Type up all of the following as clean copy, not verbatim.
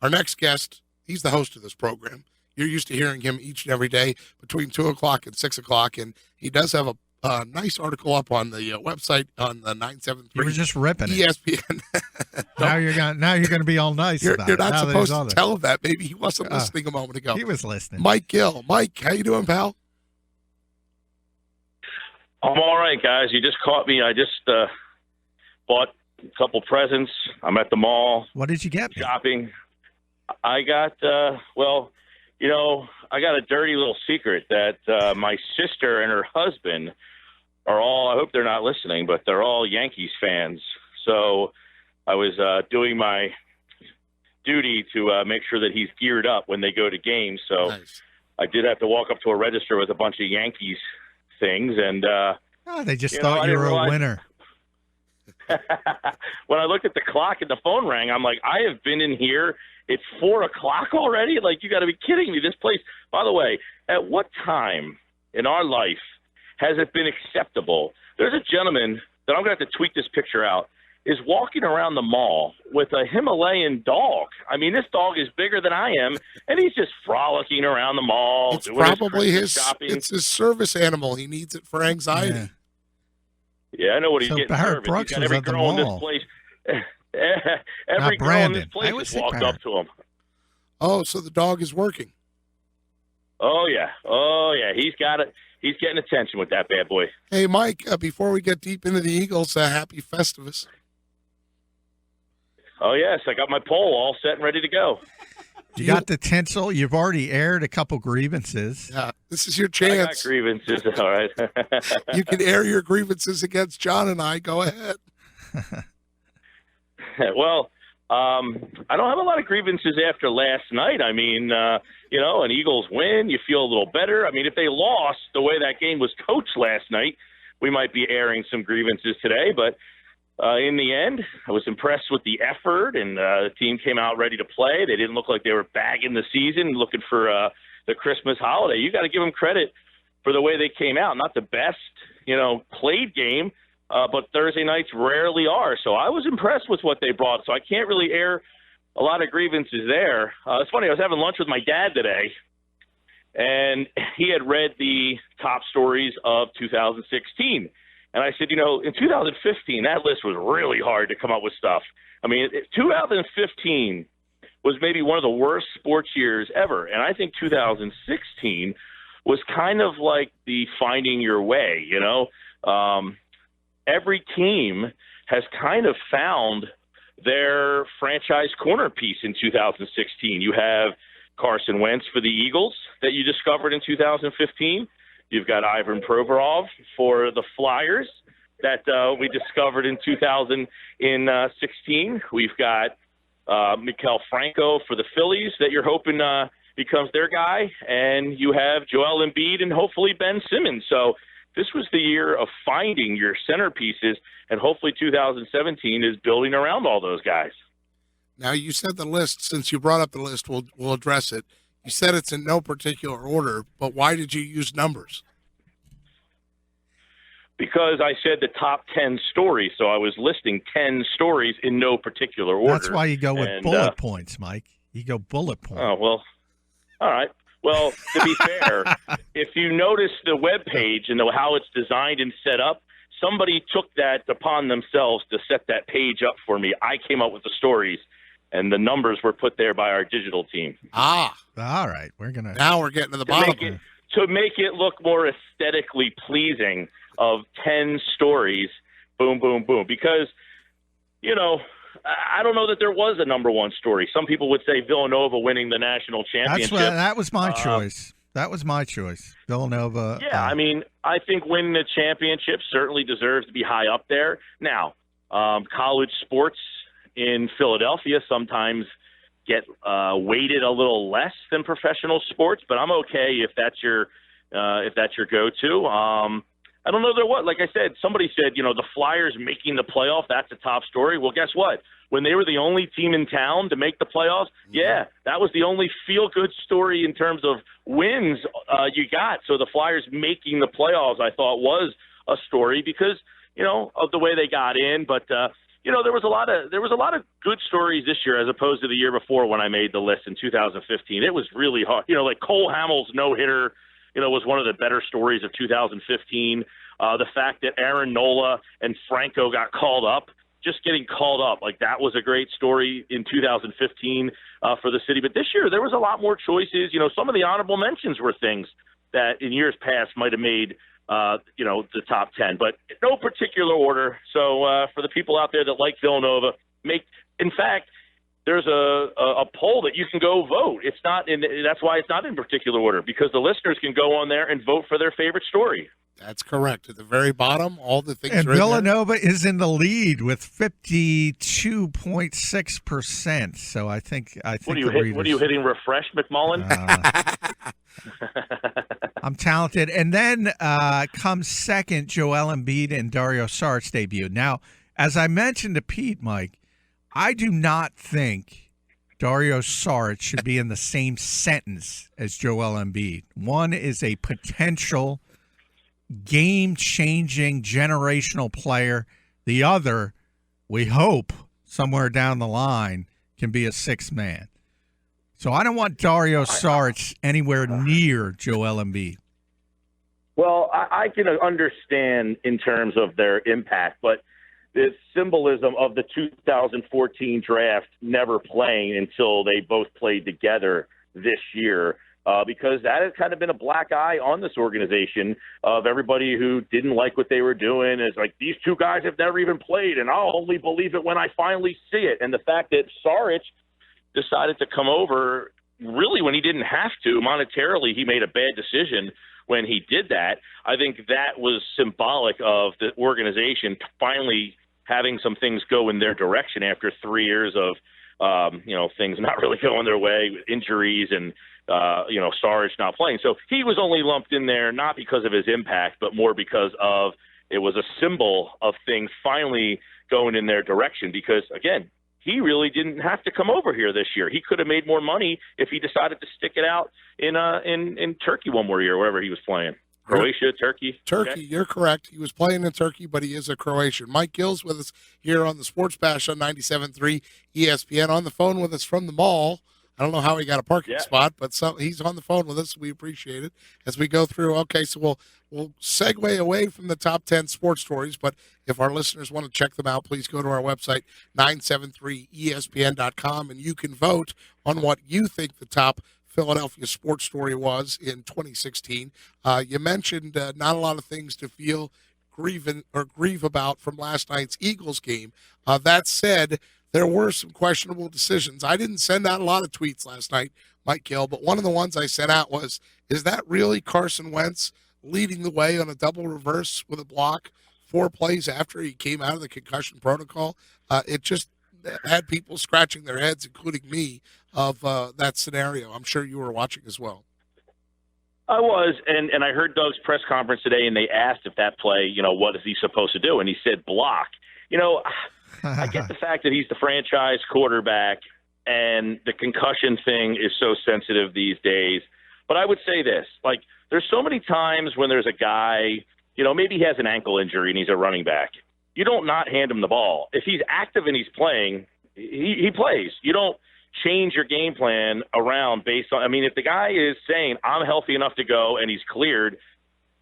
Our next guest, he's the host of this program. You're used to hearing him each and every day between 2 o'clock and 6 o'clock, and he does have a nice article up on the website on the 973. You were just ripping ESPN. Now you're gonna be all nice about it. You're not supposed to tell him that. Maybe he wasn't listening a moment ago. He was listening. Mike Gill. Mike, how you doing, pal? I'm all right, guys. You just caught me. I just bought a couple presents. I'm at the mall. What did you get? Shopping. I got, I got a dirty little secret that my sister and her husband are all, I hope they're not listening, but they're all Yankees fans. So I was doing my duty to make sure that he's geared up when they go to games. So nice. I did have to walk up to a register with a bunch of Yankees things, and they just thought you were a winner. When I looked at the clock and the phone rang, I'm like, I have been in here. It's 4 o'clock already? Like, you got to be kidding me. This place, by the way, at what time in our life has it been acceptable? There's a gentleman that I'm going to have to tweet this picture out, is walking around the mall with a Himalayan dog. I mean, this dog is bigger than I am, and he's just frolicking around the mall. It's probably his shopping. It's his service animal. He needs it for anxiety. Yeah, I know what he's getting. Terrence Brooks he's got every girl in this place. Every girl in this place has walked up to him. Oh, so the dog is working. Oh yeah. He's got it. He's getting attention with that bad boy. Hey, Mike. Before we get deep into the Eagles, happy Festivus. Oh yes, I got my poll all set and ready to go. You got the tinsel. You've already aired a couple grievances. Yeah, this is your chance. I got grievances. All right. You can air your grievances against John and I. Go ahead. Well, I don't have a lot of grievances after last night. I mean, an Eagles win, you feel a little better. I mean, if they lost the way that game was coached last night, we might be airing some grievances today. But in the end, I was impressed with the effort, and the team came out ready to play. They didn't look like they were bagging the season, looking for the Christmas holiday. You got to give them credit for the way they came out. Not the best, played game. But Thursday nights rarely are. So I was impressed with what they brought. So I can't really air a lot of grievances there. It's funny, I was having lunch with my dad today, and he had read the top stories of 2016. And I said, in 2015, that list was really hard to come up with stuff. I mean, 2015 was maybe one of the worst sports years ever. And I think 2016 was kind of like the finding your way, every team has kind of found their franchise corner piece in 2016. You have Carson Wentz for the Eagles that you discovered in 2015. You've got Ivan Provorov for the Flyers that we discovered in 2016. We've got Maikel Franco for the Phillies that you're hoping becomes their guy. And you have Joel Embiid and hopefully Ben Simmons. So this was the year of finding your centerpieces, and hopefully 2017 is building around all those guys. Now, you said the list. Since you brought up the list, we'll address it. You said it's in no particular order, but why did you use numbers? Because I said the top 10 stories, so I was listing 10 stories in no particular order. That's why you go with bullet points, Mike. You go bullet points. Oh, well, all right. Well, to be fair, if you notice the web page and how it's designed and set up, somebody took that upon themselves to set that page up for me. I came up with the stories, and the numbers were put there by our digital team. Ah, all right. Now we're getting to the bottom. To make it look more aesthetically pleasing of 10 stories, boom, boom, boom. Because, I don't know that there was a number one story. Some people would say Villanova winning the national championship. That was my choice. That was my choice. Villanova. Yeah, I mean, I think winning the championship certainly deserves to be high up there. Now, college sports in Philadelphia sometimes get weighted a little less than professional sports, but I'm okay if that's your go-to. I don't know what. Like I said, somebody said, the Flyers making the playoff, that's a top story. Well, guess what? When they were the only team in town to make the playoffs, yeah, that was the only feel-good story in terms of wins you got. So the Flyers making the playoffs, I thought, was a story because, of the way they got in. But there was a lot of good stories this year as opposed to the year before when I made the list in 2015. It was really hard. Like Cole Hamels no-hitter, was one of the better stories of 2015. The fact that Aaron Nola and Franco got called up, just getting called up, like that was a great story in 2015 for the city. But this year there was a lot more choices. Some of the honorable mentions were things that in years past might have made the top 10, but no particular order. So for the people out there that like Villanova, in fact, there's a poll that you can go vote. It's not that's why it's not in particular order, because the listeners can go on there and vote for their favorite story. That's correct. At the very bottom, all the things and are in there. Villanova is in the lead with 52.6%. So I think What are you hitting refresh, McMullen? I'm talented. And then comes second, Joel Embiid and Dario Saric's debut. Now, as I mentioned to Pete, Mike, I do not think Dario Saric should be in the same sentence as Joel Embiid. One is a potential game-changing generational player. The other, we hope, somewhere down the line, can be a sixth man. So I don't want Dario Saric anywhere near Joel Embiid. Well, I can understand in terms of their impact, but the symbolism of the 2014 draft never playing until they both played together this year, because that has kind of been a black eye on this organization of everybody who didn't like what they were doing. Is like, these two guys have never even played, and I'll only believe it when I finally see it. And the fact that Saric decided to come over really when he didn't have to, monetarily, he made a bad decision when he did that. I think that was symbolic of the organization finally having some things go in their direction after 3 years of things not really going their way, with injuries and Saric not playing. So he was only lumped in there not because of his impact, but more because of it was a symbol of things finally going in their direction. Because again, he really didn't have to come over here this year. He could have made more money if he decided to stick it out in Turkey one more year, wherever he was playing. Croatia, Turkey. Okay. You're correct. He was playing in Turkey, but he is a Croatian. Mike Gill's with us here on the Sports Bash on 97.3 ESPN. On the phone with us from the mall. I don't know how he got a parking spot, but he's on the phone with us. We appreciate it as we go through. Okay, so we'll segue away from the top 10 sports stories, but if our listeners want to check them out, please go to our website, 973ESPN.com, and you can vote on what you think the top Philadelphia sports story was in 2016. You mentioned not a lot of things to grieve about from last night's Eagles game. That said, there were some questionable decisions. I didn't send out a lot of tweets last night, Mike Gill, but one of the ones I sent out was, is that really Carson Wentz leading the way on a double reverse with a block 4 plays after he came out of the concussion protocol? It just had people scratching their heads, including me, of that scenario. I'm sure you were watching as well. I was, and I heard Doug's press conference today, and they asked if that play, what is he supposed to do? And he said block. I get the fact that he's the franchise quarterback, and the concussion thing is so sensitive these days. But I would say this, there's so many times when there's a guy, maybe he has an ankle injury and he's a running back. You don't not hand him the ball. If he's active and he's playing, he plays. You don't change your game plan around based on, if the guy is saying, I'm healthy enough to go and he's cleared,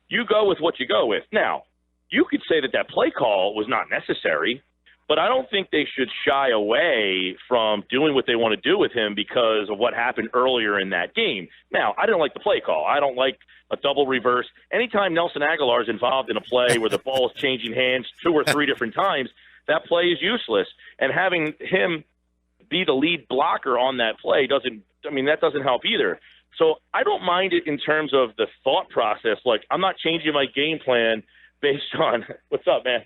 you go with what you go with. Now, you could say that play call was not necessary, but I don't think they should shy away from doing what they want to do with him because of what happened earlier in that game. Now, I didn't like the play call. I don't like a double reverse. Anytime Nelson Aguilar is involved in a play where the ball is changing hands 2 or 3 different times, that play is useless. And having him be the lead blocker on that play doesn't help either. So I don't mind it in terms of the thought process. I'm not changing my game plan based on – what's up, man?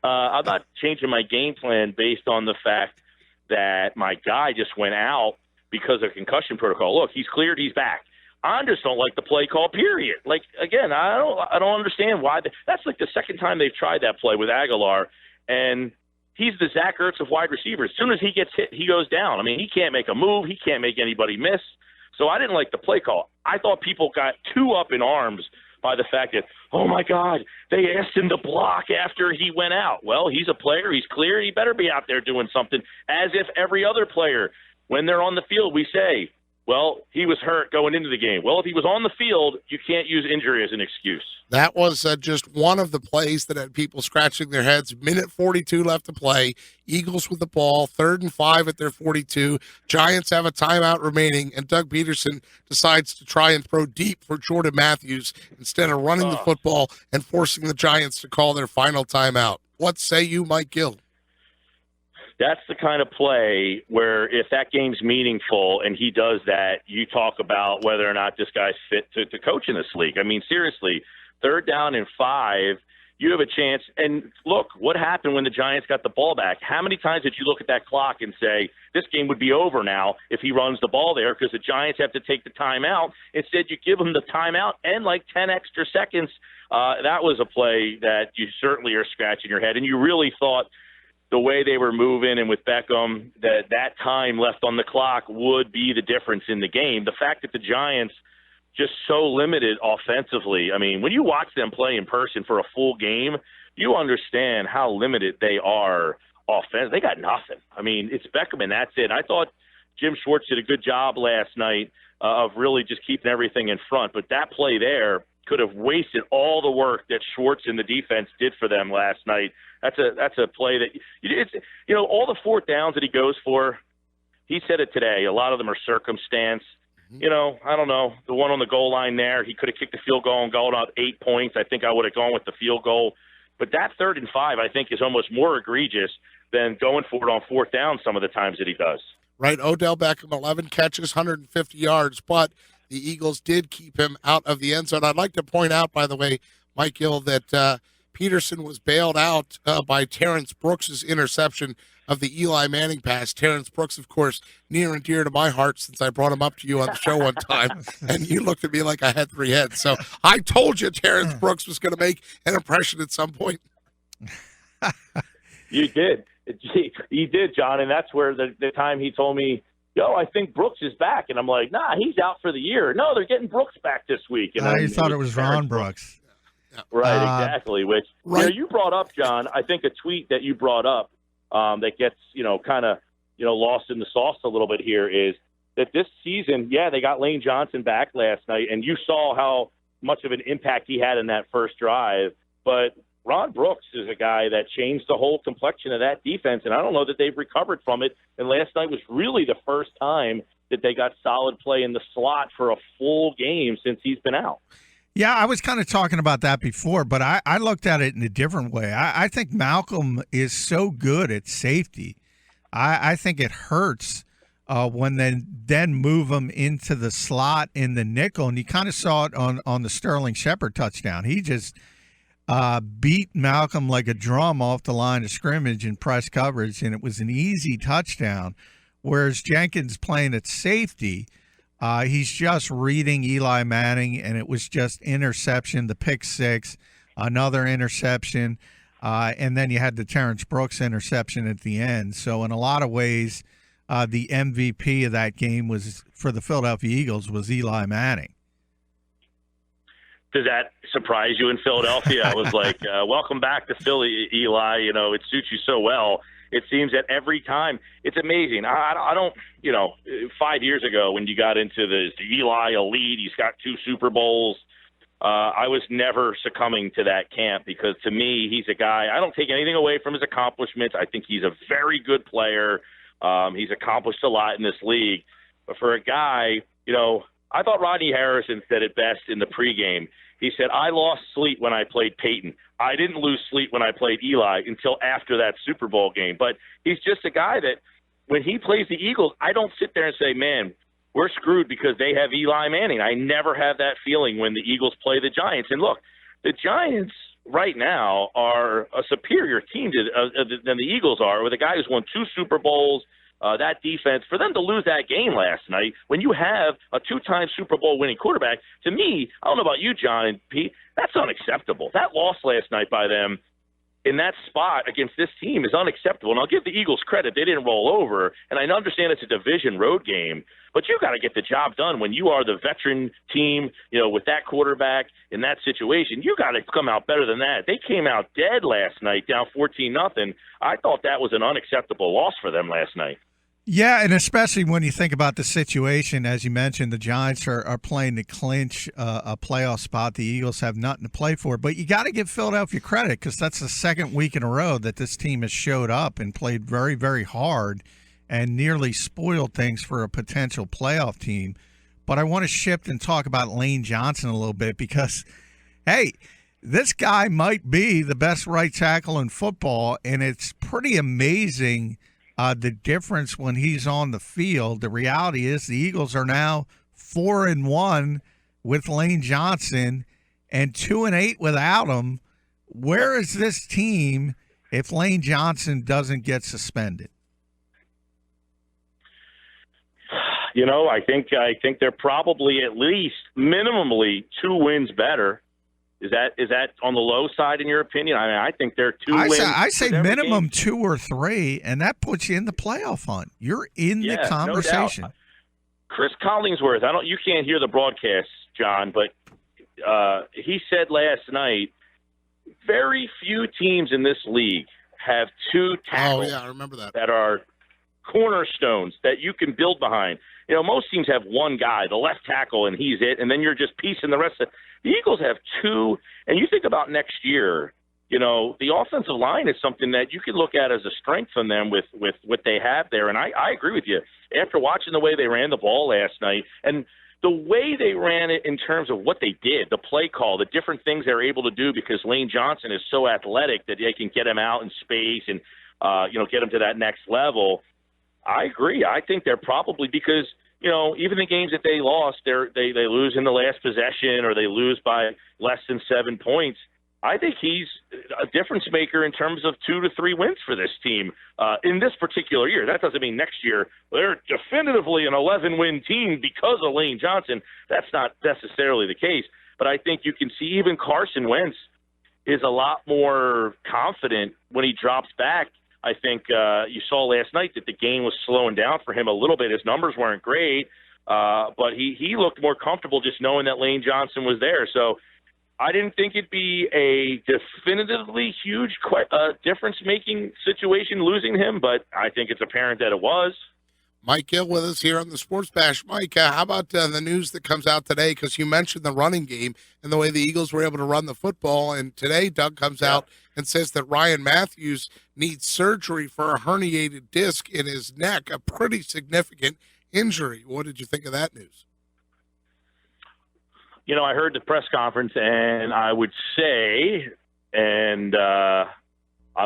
I'm not changing my game plan based on the fact that my guy just went out because of concussion protocol. Look, he's cleared, he's back. I just don't like the play call, period. Again, I don't understand why. That's the second time they've tried that play with Aguilar, and he's the Zach Ertz of wide receivers. As soon as he gets hit, he goes down. He can't make a move. He can't make anybody miss. So I didn't like the play call. I thought people got too up in arms by the fact that, oh, my God, they asked him to block after he went out. Well, he's a player. He's clear. He better be out there doing something, as if every other player, when they're on the field, we say, well, he was hurt going into the game. Well, if he was on the field, you can't use injury as an excuse. That was just one of the plays that had people scratching their heads. Minute 42 left to play. Eagles with the ball, 3rd and 5 at their 42. Giants have a timeout remaining, and Doug Peterson decides to try and throw deep for Ryan Mathews instead of running the football and forcing the Giants to call their final timeout. What say you, Mike Gill? That's the kind of play where if that game's meaningful and he does that, you talk about whether or not this guy's fit to coach in this league. I mean, seriously, 3rd down and 5, you have a chance. And look, what happened when the Giants got the ball back? How many times did you look at that clock and say, this game would be over now if he runs the ball there because the Giants have to take the timeout? Instead, you give him the timeout and like 10 extra seconds. That was a play that you certainly are scratching your head. And you really thought the way they were moving and with Beckham, that time left on the clock would be the difference in the game. The fact that the Giants just so limited offensively. I mean, when you watch them play in person for a full game, you understand how limited they are offense. They got nothing. I mean, it's Beckham and that's it. I thought Jim Schwartz did a good job last night of really just keeping everything in front. But that play there could have wasted all the work that Schwartz and the defense did for them last night. That's a play that it's, all the 4th downs that he goes for. He said it today. A lot of them are circumstance. I don't know. The one on the goal line there, he could have kicked the field goal and gone up 8 points. I think I would have gone with the field goal. But that 3rd and 5, I think, is almost more egregious than going for it on 4th down some of the times that he does. Right. Odell Beckham, 11 catches, 150 yards, but the Eagles did keep him out of the end zone. I'd like to point out, by the way, Mike Gill, that Peterson was bailed out by Terrence Brooks' interception of the Eli Manning pass. Terrence Brooks, of course, near and dear to my heart since I brought him up to you on the show one time, and you looked at me like I had 3 heads. So I told you Terrence Brooks was going to make an impression at some point. You did. You did, John, and that's where the time he told me, I think Brooks is back. And I'm like, nah, he's out for the year. No, they're getting Brooks back this week. And you thought it was Ron Brooks. Right, exactly. Which you brought up, John, I think a tweet that you brought up that gets, kind of, lost in the sauce a little bit here is that this season, they got Lane Johnson back last night, and you saw how much of an impact he had in that first drive. But Ron Brooks is a guy that changed the whole complexion of that defense, and I don't know that they've recovered from it. And last night was really the first time that they got solid play in the slot for a full game since he's been out. Yeah, I was kind of talking about that before, but I looked at it in a different way. I think Malcolm is so good at safety. I think it hurts when they then move him into the slot in the nickel, and you kind of saw it on the Sterling Shepard touchdown. He just beat Malcolm like a drum off the line of scrimmage in press coverage, and it was an easy touchdown, whereas Jenkins playing at safety – he's just reading Eli Manning, and it was just interception, the pick 6, another interception, and then you had the Terrence Brooks interception at the end. So in a lot of ways, the MVP of that game was for the Philadelphia Eagles was Eli Manning. Does that surprise you in Philadelphia? I was like, welcome back to Philly, Eli. It suits you so well. It seems that every time it's amazing. I don't, 5 years ago when you got into the Eli elite, he's got 2 Super Bowls. I was never succumbing to that camp because to me, he's a guy, I don't take anything away from his accomplishments. I think he's a very good player. He's accomplished a lot in this league. But for a guy, I thought Rodney Harrison said it best in the pregame. He said, I lost sleep when I played Peyton. I didn't lose sleep when I played Eli until after that Super Bowl game. But he's just a guy that when he plays the Eagles, I don't sit there and say, man, we're screwed because they have Eli Manning. I never have that feeling when the Eagles play the Giants. And look, the Giants right now are a superior team than the Eagles are, with a guy who's won 2 Super Bowls. That defense, for them to lose that game last night, when you have a 2-time Super Bowl winning quarterback, to me, I don't know about you, John and Pete, that's unacceptable. That loss last night by them, in that spot against this team is unacceptable. And I'll give the Eagles credit. They didn't roll over. And I understand it's a division road game, but you got to get the job done when you are the veteran team, with that quarterback in that situation. You got to come out better than that. They came out dead last night, down 14-0. I thought that was an unacceptable loss for them last night. Yeah, and especially when you think about the situation, as you mentioned, the Giants are playing to clinch a playoff spot. The Eagles have nothing to play for. But you got to give Philadelphia credit because that's the second week in a row that this team has showed up and played very, very hard and nearly spoiled things for a potential playoff team. But I want to shift and talk about Lane Johnson a little bit because, hey, this guy might be the best right tackle in football, and it's pretty amazing the difference when he's on the field. The reality is the Eagles are now 4-1 with Lane Johnson and 2-8 without him. Where is this team if Lane Johnson doesn't get suspended? I think they're probably at least minimally 2 wins better. Is that on the low side in your opinion? I mean, I think they're 2 wins. I say minimum 2 or 3, and that puts you in the playoff hunt. You're in the conversation. No doubt. Chris Collingsworth, you can't hear the broadcast, John, but he said last night, very few teams in this league have 2 tackles I remember that are cornerstones that you can build behind. Most teams have one guy, the left tackle, and he's it, and then you're just piecing the rest of it. The Eagles have 2, and you think about next year, the offensive line is something that you could look at as a strength from them with what they have there. And I agree with you. After watching the way they ran the ball last night and the way they ran it in terms of what they did, the play call, the different things they're able to do because Lane Johnson is so athletic that they can get him out in space and, get him to that next level. I agree. I think they're probably because even the games that they lost, they lose in the last possession or they lose by less than 7 points. I think he's a difference maker in terms of 2 to 3 wins for this team in this particular year. That doesn't mean next year they're definitively an 11-win team because of Lane Johnson. That's not necessarily the case. But I think you can see even Carson Wentz is a lot more confident when he drops back. I think you saw last night that the game was slowing down for him a little bit. His numbers weren't great, but he looked more comfortable just knowing that Lane Johnson was there. So I didn't think it'd be a definitively huge difference-making situation losing him, but I think it's apparent that it was. Mike Gill with us here on the Sports Bash. Mike, how about the news that comes out today? Because you mentioned the running game and the way the Eagles were able to run the football. And today, Doug comes out and says that Ryan Mathews needs surgery for a herniated disc in his neck, a pretty significant injury. What did you think of that news? I heard the press conference, and I would say, and I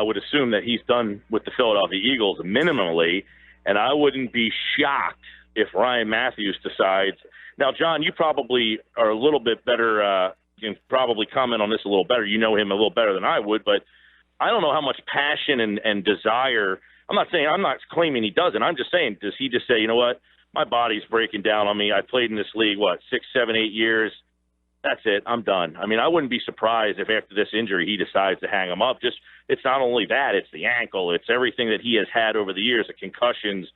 would assume that he's done with the Philadelphia Eagles minimally. And I wouldn't be shocked if Ryan Mathews decides. Now, John, you probably are a little bit better. You can probably comment on this a little better. You know him a little better than I would, but I don't know how much passion and desire. I'm not claiming he doesn't. I'm just saying, does he just say, you know what, my body's breaking down on me. I played in this league, 6, 7, 8 years. That's it. I'm done. I mean, I wouldn't be surprised if after this injury he decides to hang him up. It's not only that, it's the ankle. It's everything that he has had over the years, the concussions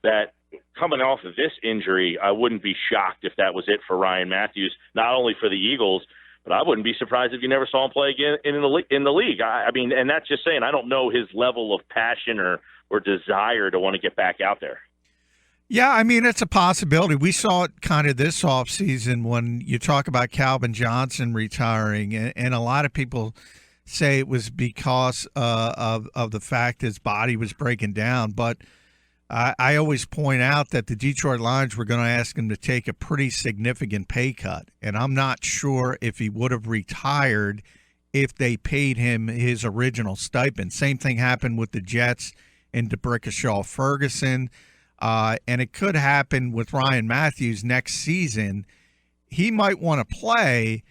that coming off of this injury, I wouldn't be shocked if that was it for Ryan Mathews, not only for the Eagles, but I wouldn't be surprised if you never saw him play again in the league. I mean, and that's just saying I don't know his level of passion or desire to want to get back out there. Yeah, I mean, it's a possibility. We saw it kind of this offseason when you talk about Calvin Johnson retiring, and a lot of people say it was because of the fact his body was breaking down. But I always point out that the Detroit Lions were going to ask him to take a pretty significant pay cut, and I'm not sure if he would have retired if they paid him his original stipend. Same thing happened with the Jets and DeBrickashaw Ferguson. And it could happen with Ryan Mathews next season. He might want to play,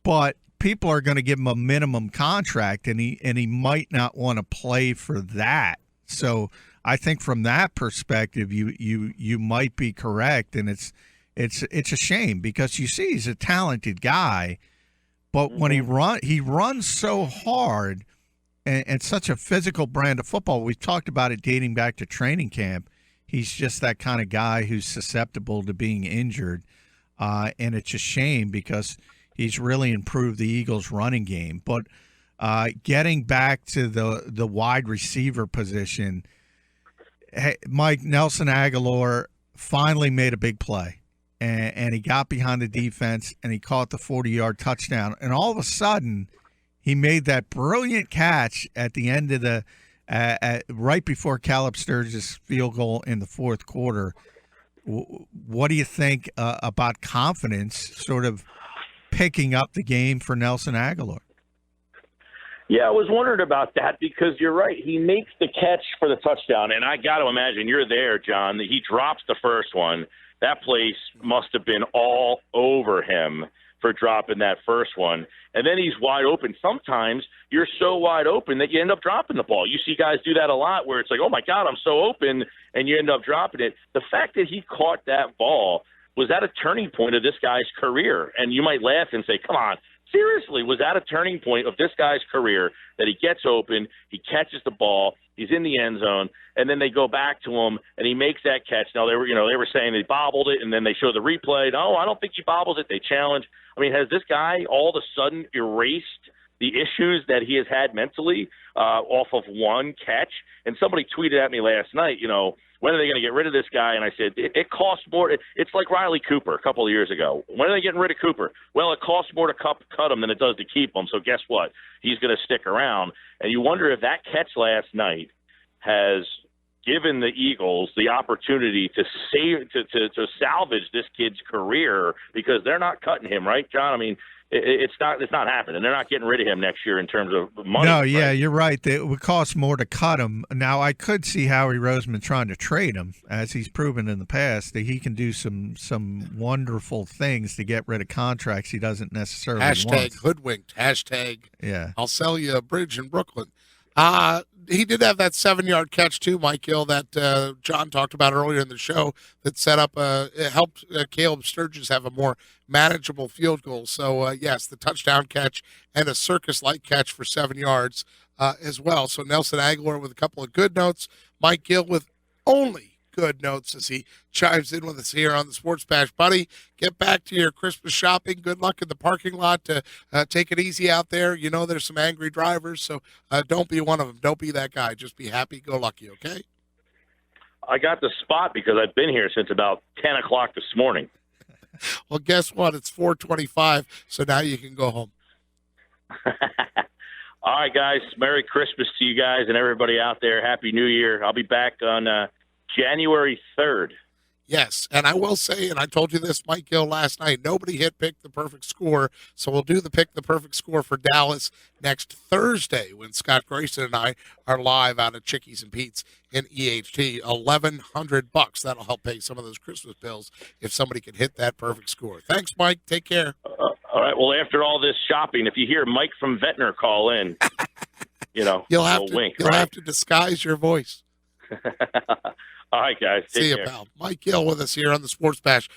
but people are going to give him a minimum contract, and he might not want to play for that. So I think from that perspective, you might be correct, and it's a shame because you see he's a talented guy, but when he runs so hard, and such a physical brand of football. We've talked about it dating back to training camp. He's just that kind of guy who's susceptible to being injured, and it's a shame because he's really improved the Eagles' running game. But getting back to the wide receiver position, Mike, Nelson Aguilar finally made a big play, and he got behind the defense, and he caught the 40-yard touchdown. And all of a sudden, he made that brilliant catch at the end of the right before Caleb Sturgis' field goal in the fourth quarter. What do you think about confidence sort of picking up the game for Nelson Aguilar? Yeah, I was wondering about that because you're right. He makes the catch for the touchdown, and I got to imagine you're there, John. He drops the first one. That place must have been all over him for dropping that first one. And then he's wide open. Sometimes you're so wide open that you end up dropping the ball. You see guys do that a lot where it's like, oh, my God, I'm so open, and you end up dropping it. The fact that he caught that ball was at a turning point of this guy's career. And you might laugh and say, come on, seriously, was that a turning point of this guy's career that he gets open, he catches the ball, he's in the end zone, and then they go back to him and he makes that catch. Now they were saying they bobbled it, and then they show the replay. No, I don't think he bobbles it. They challenge. I mean, has this guy all of a sudden erased the issues that he has had mentally off of one catch? And somebody tweeted at me last night, when are they going to get rid of this guy? And I said, it costs more. It's like Riley Cooper a couple of years ago. When are they getting rid of Cooper? Well, it costs more to cut him than it does to keep him. So guess what? He's going to stick around. And you wonder if that catch last night has given the Eagles the opportunity to salvage this kid's career, because they're not cutting him, right, John? I mean, it's not happening. They're not getting rid of him next year in terms of money. No, yeah, right? You're right. It would cost more to cut him. Now, I could see Howie Roseman trying to trade him, as he's proven in the past that he can do some wonderful things to get rid of contracts he doesn't necessarily want. Hashtag hoodwinked. Hashtag I'll sell you a bridge in Brooklyn. He did have that 7-yard catch too, Mike Gill, that John talked about earlier in the show, that set up it helped Caleb Sturgis have a more manageable field goal. So yes, the touchdown catch and a circus-like catch for 7 yards as well. So Nelson Aguilar with a couple of good notes, Mike Gill with only good notes as he chimes in with us here on the Sports Bash. Buddy, get back to your Christmas shopping. Good luck in the parking lot. Take it easy out there. There's some angry drivers, so don't be one of them. Don't be that guy. Just be happy-go-lucky, okay? I got the spot because I've been here since about 10 o'clock this morning. Well, guess what? It's 4:25, so now you can go home. All right, guys. Merry Christmas to you guys and everybody out there. Happy New Year. I'll be back on January 3rd. Yes, and I will say, and I told you this, Mike Gill, last night, nobody hit Pick the Perfect Score, so we'll do the Pick the Perfect Score for Dallas next Thursday when Scott Grayson and I are live out at Chickies and Pete's in EHT. $1,100. That'll help pay some of those Christmas bills if somebody can hit that perfect score. Thanks, Mike. Take care. All right, well, after all this shopping, if you hear Mike from Ventnor call in, you'll have to disguise your voice. All right, guys. See you, pal. Mike Gill with us here on the Sports Bash.